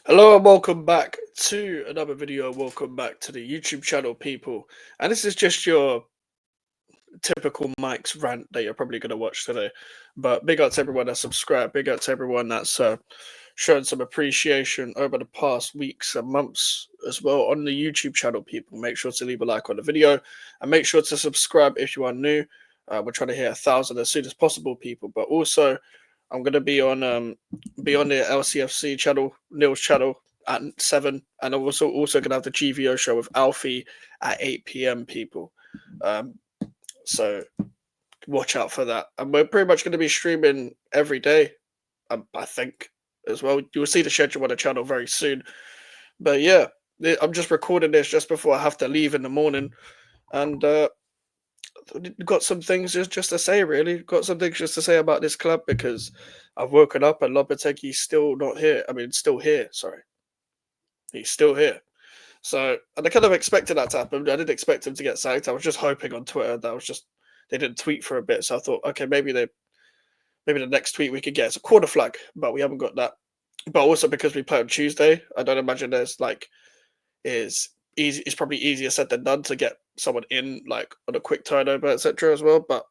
Hello and welcome back to another video. Welcome back to the YouTube channel, people. And this is just your typical Mike's rant that you're probably going to watch today. But big up to everyone that's subscribed. Big up to everyone that's shown some appreciation over the past weeks and months as well on the YouTube channel, people. Make sure to leave a like on the video and make sure to subscribe if you are new. We're trying to hit 1,000 as soon as possible, people. But also, I'm going to be on the LCFC channel, Neil's channel at 7, and I'm also going to have the GVO show with Alfie at 8 p.m. people. So watch out for that. And we're pretty much going to be streaming every day, I think, as well. You'll see the schedule on the channel very soon. But yeah, I'm just recording this just before I have to leave in the morning, and got some things just to say. Really, got some things just to say about this club because I've woken up and Lopetegui's still not here. I mean, still here. Sorry, he's still here. So, and I kind of expected that to happen. I didn't expect him to get sacked. I was just hoping on Twitter that they didn't tweet for a bit. So I thought, okay, maybe the next tweet we could get is a quarter flag, but we haven't got that. But also because we play on Tuesday, I don't imagine there's is easy. It's probably easier said than done to get someone in on a quick turnover, etc. as well. But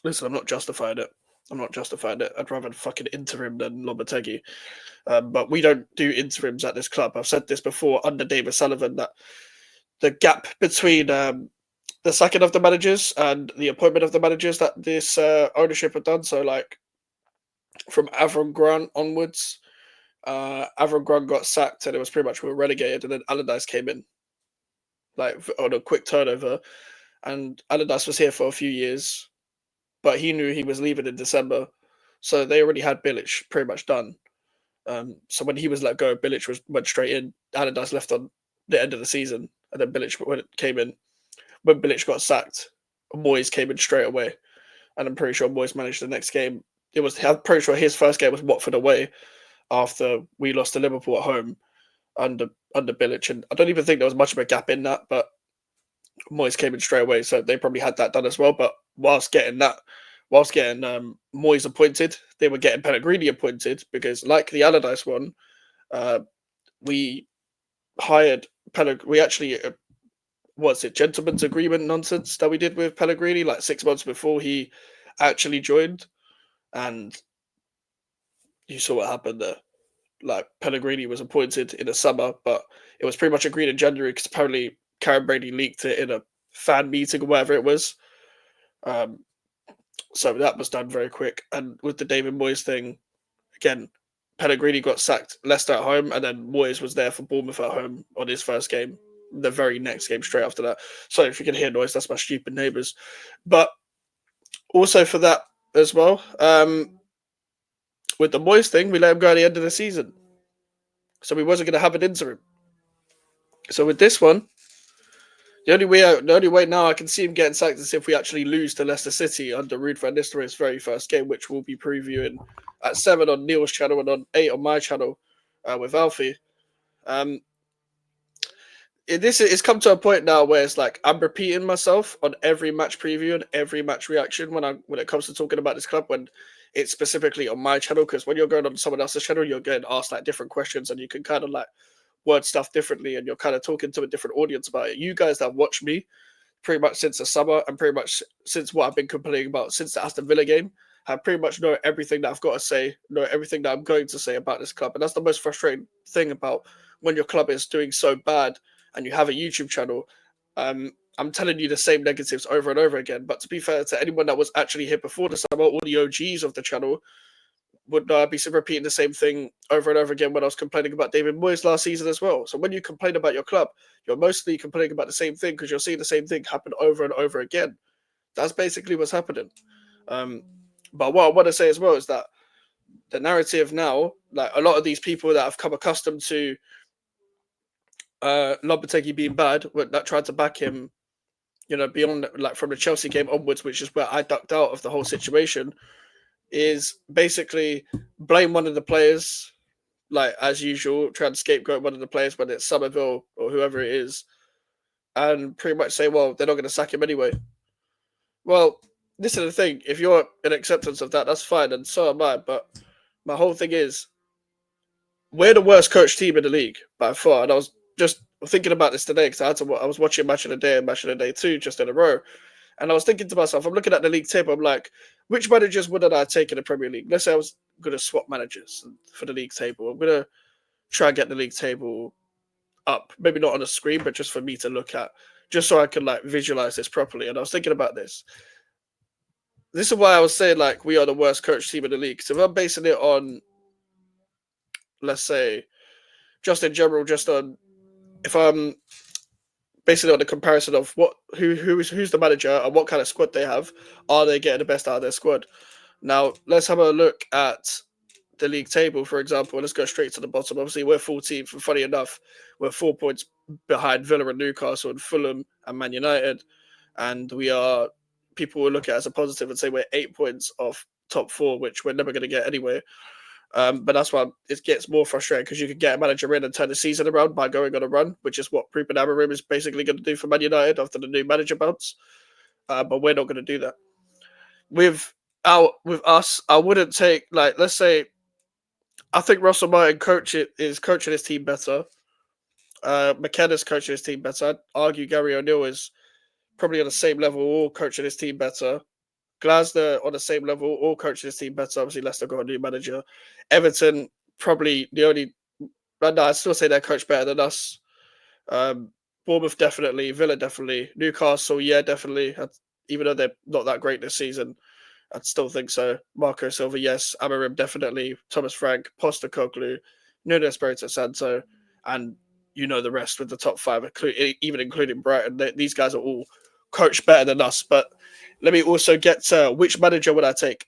listen, I'm not justifying it. I'm not justifying it. I'd rather fucking interim than Lopetegui. But we don't do interims at this club. I've said this before under David Sullivan that the gap between the sacking of the managers and the appointment of the managers that this ownership have done. So from Avram Grant onwards, Avram Grant got sacked and it was pretty much we were relegated, and then Allardyce came in on a quick turnover, and Allardyce was here for a few years, but he knew he was leaving in December, so they already had Bilic pretty much done. So when he was let go, Bilic went straight in. Allardyce left on the end of the season, and then Bilic came in. When Bilic got sacked, Moyes came in straight away, and I'm pretty sure Moyes managed the next game. I'm pretty sure his first game was Watford away after we lost to Liverpool at home under Bilic, and I don't even think there was much of a gap in that, but Moyes came in straight away, so they probably had that done as well. But whilst getting Moyes appointed, they were getting Pellegrini appointed because, like the Allardyce one, we hired Pellegrini. We actually, what's it, gentleman's agreement nonsense that we did with Pellegrini 6 months before he actually joined, and you saw what happened there. Pellegrini was appointed in the summer, but it was pretty much agreed in January because apparently Karen Brady leaked it in a fan meeting or whatever it was. So that was done very quick. And with the David Moyes thing, again, Pellegrini got sacked Leicester at home, and then Moyes was there for Bournemouth at home on his first game. The very next game straight after that. So if you can hear noise, that's my stupid neighbours. But also for that as well, with the Moyes thing, we let him go at the end of the season. So we wasn't going to have an interim. So with this one, the only way now I can see him getting sacked is if we actually lose to Leicester City under Ruud van Nistelrooy's very first game, which we'll be previewing at 7 on Neil's channel and on 8 on my channel with Alfie. It's come to a point now where it's like I'm repeating myself on every match preview and every match reaction when it comes to talking about this club, when it's specifically on my channel, because when you're going on someone else's channel, you're getting asked different questions and you can kind of word stuff differently, and you're kind of talking to a different audience about it. You guys that watch me pretty much since the summer and pretty much since what I've been complaining about since the Aston Villa game have pretty much know everything that I've got to say, know everything that I'm going to say about this club. And that's the most frustrating thing about when your club is doing so bad and you have a YouTube channel. I'm telling you the same negatives over and over again. But to be fair to anyone that was actually here before the summer, all the OGs of the channel would be repeating the same thing over and over again when I was complaining about David Moyes last season as well. So when you complain about your club, you're mostly complaining about the same thing because you're seeing the same thing happen over and over again. That's basically what's happening. But what I want to say as well is that the narrative now, a lot of these people that have come accustomed to Lopetegui being bad, that tried to back him, beyond from the Chelsea game onwards, which is where I ducked out of the whole situation, is basically blame one of the players, as usual, trying to scapegoat one of the players, whether it's Somerville or whoever it is, and pretty much say, well, they're not going to sack him anyway. Well, this is the thing. If you're in acceptance of that, that's fine, and so am I. But my whole thing is, we're the worst coach team in the league by far. And I was just thinking about this today because I was watching Match of the Day and Match of the Day 2 just in a row. And I was thinking to myself, I'm looking at the league table, I'm like, which managers wouldn't I take in the Premier League? Let's say I was going to swap managers for the league table. I'm going to try and get the league table up. Maybe not on the screen, but just for me to look at, just so I can like visualize this properly. And I was thinking about this. This is why I was saying like we are the worst coach team in the league. So if I'm basing it on, let's say, just in general, just on if I'm basically on the comparison of who's the manager and what kind of squad they have, are they getting the best out of their squad? Now let's have a look at the league table, for example. Let's go straight to the bottom. Obviously, we're 14th, and funny enough, we're 4 points behind Villa and Newcastle and Fulham and Man United, and we are people will look at it as a positive and say we're 8 points off top four, which we're never going to get anyway. But that's why it gets more frustrating because you can get a manager in and turn the season around by going on a run, which is what Ruben Amorim is basically going to do for Man United after the new manager bounce. But we're not going to do that. With us, I wouldn't take like let's say I think Russell Martin is coaching his team better. McKenna's coaching his team better. I'd argue Gary O'Neill is probably on the same level or coaching his team better. Glasner on the same level or coaching his team better. Obviously, Leicester got a new manager. Everton probably the only. But no, I'd still say they're coached better than us. Um, Bournemouth definitely, Villa definitely, Newcastle yeah definitely. Even though they're not that great this season, I'd still think so. Marco Silva yes, Amorim definitely, Thomas Frank, Postecoglou, Nuno Espirito Santo, and you know the rest with the top five, even including Brighton. These guys are all coached better than us. But let me also get to which manager would I take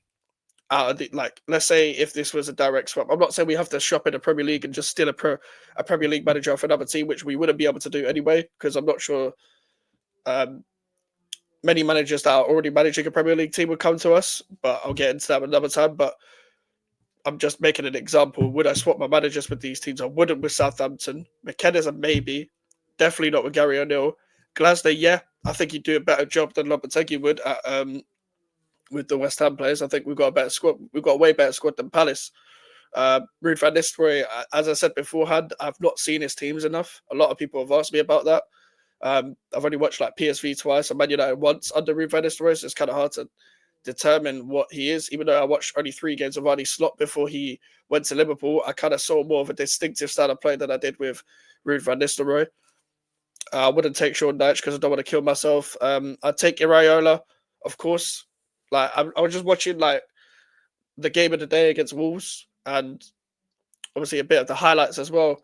out of the like. Let's say if this was a direct swap, I'm not saying we have to shop in the Premier League and just steal a Premier League manager off another team, which we wouldn't be able to do anyway, because I'm not sure um, many managers that are already managing a Premier League team would come to us. But I'll get into that another time. But I'm just making an example. Would I swap my managers with these teams? I wouldn't with Southampton. McKenna's a maybe. Definitely not with Gary O'Neill. Glasner, yeah, I think he'd do a better job than Lopetegui would at, with the West Ham players. I think we've got a better squad. We've got a way better squad than Palace. Ruud van Nistelrooy, as I said beforehand, I've not seen his teams enough. A lot of people have asked me about that. I've only watched like PSV twice and Man United once under Ruud van Nistelrooy, so it's kind of hard to determine what he is. Even though I watched only 3 games of Arnie Slot before he went to Liverpool, I kind of saw more of a distinctive style of play than I did with Ruud van Nistelrooy. I wouldn't take Sean Dyche because I don't want to kill myself. I'd take Iraola, of course. Like I was just watching like the game of the day against Wolves and obviously a bit of the highlights as well.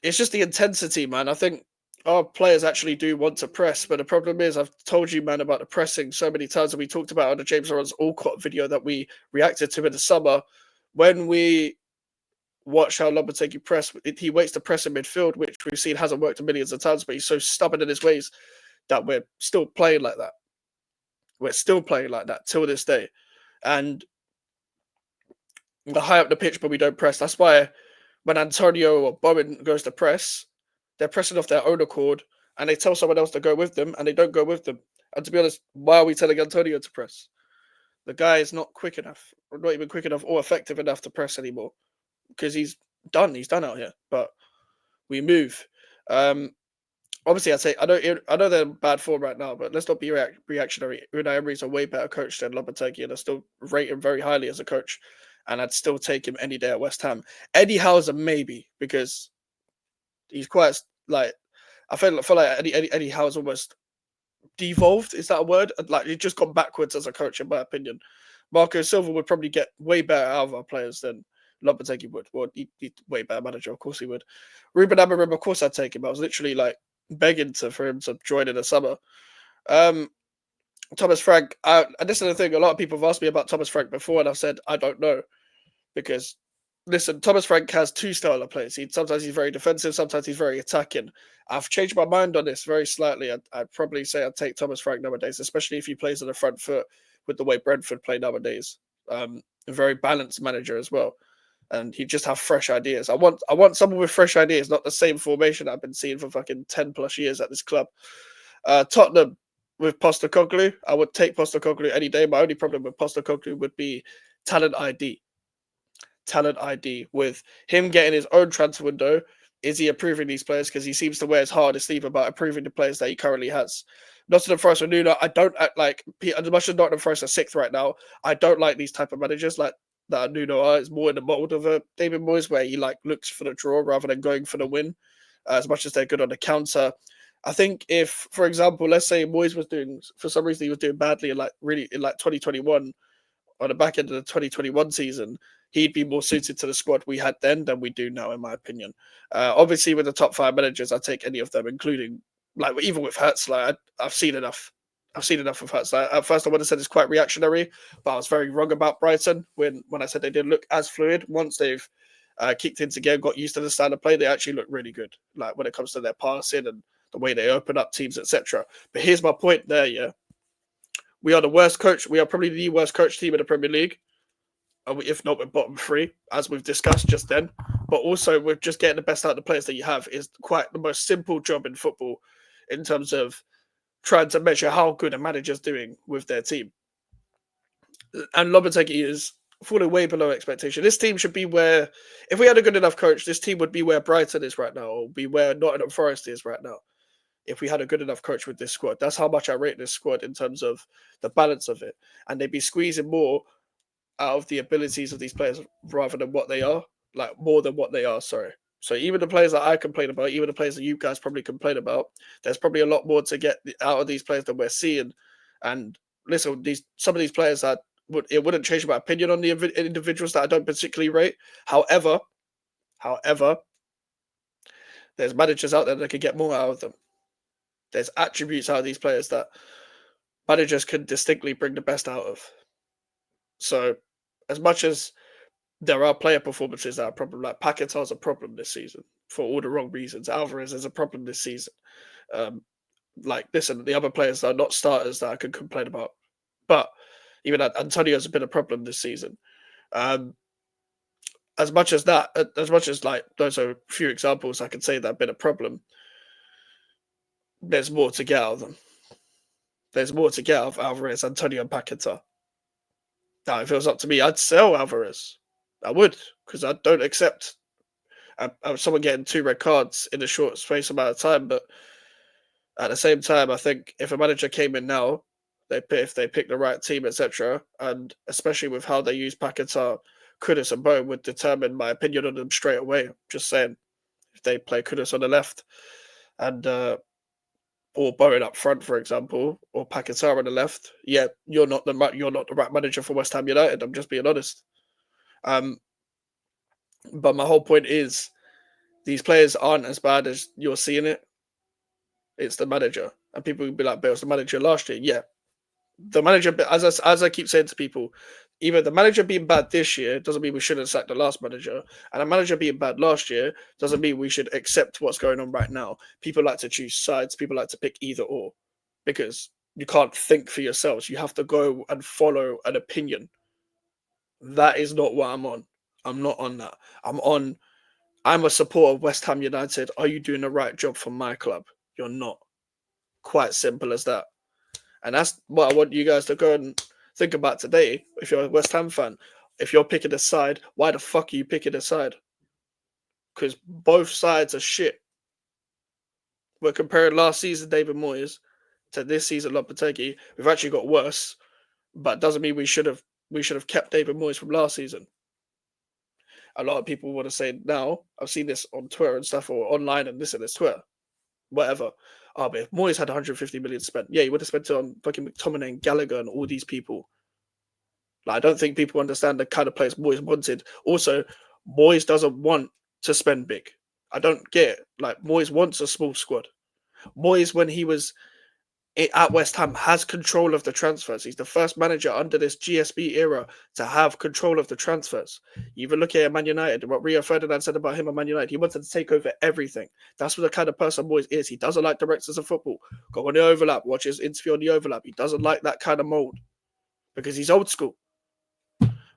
It's just the intensity, man. I think our players actually do want to press, but the problem is I've told you, man, about the pressing so many times, and we talked about on the James Lawrence Alcott video that we reacted to in the summer. When we watch how Lopetegui press, he waits to press in midfield, which we've seen hasn't worked millions of times, but he's so stubborn in his ways that we're still playing like that. We're still playing like that till this day. And the high up the pitch, but we don't press. That's why when Antonio or Bowen goes to press, they're pressing off their own accord and they tell someone else to go with them and they don't go with them. And to be honest, why are we telling Antonio to press? The guy is not quick enough, or not even quick enough or effective enough to press anymore because he's done. He's done out here. But we move. Obviously, I'd say I know they're in bad form right now, but let's not be reactionary. Unai Emery's a way better coach than Lopetegui, and I still rate him very highly as a coach. And I'd still take him any day at West Ham. Eddie Howe's a maybe because he's quite like I feel like Eddie Howe's almost devolved. Is that a word? Like he's just gone backwards as a coach, in my opinion. Marco Silva would probably get way better out of our players than Lopetegui would. Well, he'd way better manager, of course he would. Ruben Amorim, of course I'd take him. I was literally like begging for him to join in the summer. Thomas Frank, and this is the thing. A lot of people have asked me about Thomas Frank before, and I've said I don't know because listen, Thomas Frank has 2 styles of plays. Sometimes he's very defensive, sometimes he's very attacking. I've changed my mind on this very slightly. I'd probably say I'd take Thomas Frank nowadays, especially if he plays on the front foot with the way Brentford play nowadays. A very balanced manager as well, and he just have fresh ideas. I want someone with fresh ideas, not the same formation I've been seeing for fucking 10 plus years at this club. Tottenham with Postecoglou, I would take Postecoglou any day. My only problem with Postecoglou would be talent ID. talent ID with him getting his own transfer window. Is he approving these players? Because he seems to wear his heart on his sleeve about approving the players that he currently has. Nottingham Forest or Nuno, I don't act like, as much as Nottingham Forest are sixth right now, I don't like these type of managers like that Nuno are. It's more in the mold of a David Moyes where he like looks for the draw rather than going for the win. As much as they're good on the counter, I think if, for example, let's say Moyes was doing, for some reason he was doing badly in like 2021, on the back end of the 2021 season, he'd be more suited to the squad we had then than we do now, in my opinion. Obviously, with the top five managers, I'd take any of them, including, like, even with Hertz. Like, I've seen enough. I've seen enough of Hertz. Like, at first, I would have said it's quite reactionary, but I was very wrong about Brighton when I said they didn't look as fluid. Once they've kicked into gear, got used to the style of play, they actually look really good. Like, when it comes to their passing and the way they open up teams, etc. But here's my point there, yeah. We are the worst coach. We are probably the worst coach team in the Premier League, if not with bottom three, as we've discussed just then. But also, with just getting the best out of the players that you have is quite the most simple job in football in terms of trying to measure how good a manager's doing with their team. And Lopetegui is falling way below expectation. This team should be where, if we had a good enough coach, this team would be where Brighton is right now, or be where Nottingham Forest is right now. If we had a good enough coach with this squad, that's how much I rate this squad in terms of the balance of it. And they'd be squeezing more out of the abilities of these players rather than what they are, like more than what they are. Sorry. So even the players that I complain about, even the players that you guys probably complain about, there's probably a lot more to get out of these players than we're seeing. And listen, some of these players that it wouldn't change my opinion on the individuals that I don't particularly rate. However, there's managers out there that could get more out of them. There's attributes out of these players that managers can distinctly bring the best out of. So, as much as there are player performances that are a problem, like Paquetá's a problem this season for all the wrong reasons. Alvarez is a problem this season. Like, listen, the other players are not starters that I could complain about. But even Antonio's been a problem this season. As much as like those are a few examples I can say that have been a problem, there's more to get out of them. There's more to get out of Alvarez, Antonio, and Paquetá. Now, if it was up to me, I'd sell Alvarez. I would, because I don't accept someone getting 2 red cards in a short space amount of time. But at the same time, I think if a manager came in now, if they pick the right team, etc., and especially with how they use Paquetá, Kudus, and Bowen, would determine my opinion on them straight away. Just saying, if they play Kudus on the left and or Bowen up front, for example, or Paquetá on the left, yeah, you're not the right manager for West Ham United. I'm just being honest. But my whole point is, these players aren't as bad as you're seeing it. It's the manager, and people will be like, "But it was the manager last year." Yeah, the manager. As I keep saying to people, even the manager being bad this year doesn't mean we shouldn't sack the last manager, and a manager being bad last year doesn't mean we should accept what's going on right now. People like to choose sides. People like to pick either or, because you can't think for yourselves. You have to go and follow an opinion. That is not what I'm on. I'm not on that. I'm a supporter of West Ham United. Are you doing the right job for my club? You're not. Quite simple as that. And that's what I want you guys to go and think about today. If you're a West Ham fan, if you're picking a side, why the fuck are you picking a side? Because both sides are shit. We're comparing last season David Moyes to this season Lopetegui. We've actually got worse, but doesn't mean we should have kept David Moyes from last season. A lot of people want to say now, I've seen this on Twitter and stuff, or online, and listen, it's Twitter, whatever. Oh, but if Moyes had 150 million spent, yeah, he would have spent it on fucking McTominay and Gallagher and all these people. Like, I don't think people understand the kind of players Moyes wanted. Also, Moyes doesn't want to spend big. I don't get it. Like, Moyes wants a small squad. Moyes, when he was at West Ham, has control of the transfers. He's the first manager under this GSB era to have control of the transfers. You even look at Man United, what Rio Ferdinand said about him at Man United. He wanted to take over everything. That's what the kind of person Moyes is. He doesn't like directors of football. Go on the overlap, watch his interview on the overlap. He doesn't like that kind of mold because he's old school.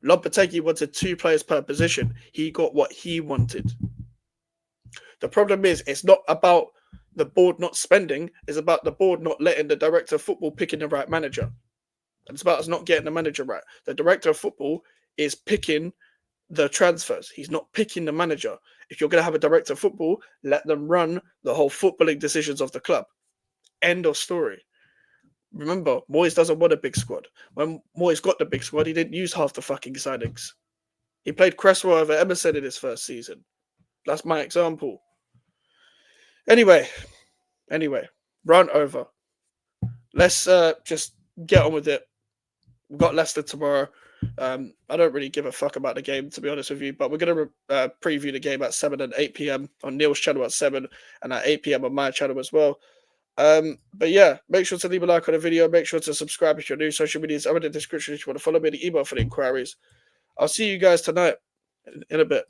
Lopetegui wanted 2 players per position. He got what he wanted. The problem is, it's not about the board not spending, is about the board not letting the director of football picking the right manager. And it's about us not getting the manager right. The director of football is picking the transfers. He's not picking the manager. If you're going to have a director of football, let them run the whole footballing decisions of the club. End of story. Remember, Moyes doesn't want a big squad. When Moyes got the big squad, he didn't use half the fucking signings. He played Cresswell over Emerson in his first season. That's my example. Anyway, rant over. Let's just get on with it. We've got Leicester tomorrow. I don't really give a fuck about the game, to be honest with you, but we're going to preview the game at 7 and 8 p.m. on Neil's channel at 7 and at 8 p.m. on my channel as well. But yeah, make sure to leave a like on the video. Make sure to subscribe if you're new. Social medias are in the description if you want to follow me. The email for the inquiries. I'll see you guys tonight in a bit.